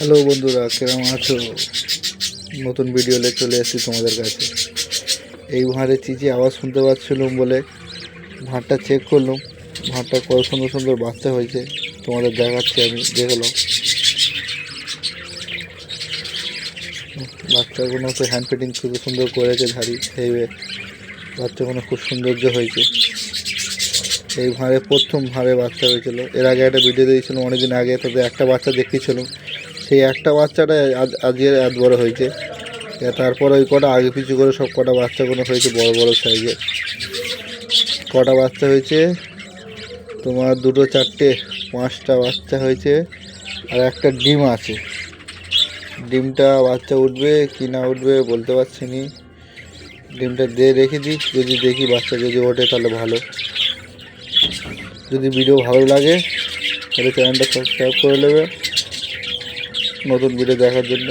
Hello বন্ধুরা, কেমন আছো? নতুন ভিডিও নিয়ে চলে এসেছি তোমাদের কাছে। এই ভাঁড়ে চিচি আওয়াজ শুনতে পাচ্ছিলাম বলে ভাঁড়টা চেক করলাম। ভাঁড়টা কত সুন্দর সুন্দর বাচ্চা হয়েছে, তোমাদের দেখাচ্ছি। আমি দেখলাম বাচ্চাগুলো তো হ্যান্ড ফিটিং খুব সুন্দর করেছে ধাড়ি ভেবে। বাচ্চাগুলো খুব সৌন্দর্য হয়েছে। এই ভাঁড়ে প্রথম ভাঁড়ে বাচ্চা হয়েছিল। এর আগে একটা ভিডিও দিয়েছিলাম অনেকদিন আগে, তাতে একটা বাচ্চা দেখিয়েছিলাম। সেই একটা বাচ্চাটা আজকে এত বড় হয়েছে। তারপর ওই কটা আগে পিছু করে সব কটা বাচ্চাগুলো হয়েছে বড় বড় সাইজের। কটা বাচ্চা হয়েছে তোমার, দুটো চারটে পাঁচটা বাচ্চা হয়েছে, আর একটা ডিম আছে। ডিমটা বাচ্চা উঠবে কি না উঠবে বলতে পারছি নি। ডিমটা দিয়ে রেখে দিই, যদি দেখি বাচ্চা যদি ওঠে তাহলে ভালো। যদি ভিডিও ভালো লাগে তাহলে চ্যানেলটা সাবস্ক্রাইব করে নেবে নতুন ভিডিও দেখার জন্য।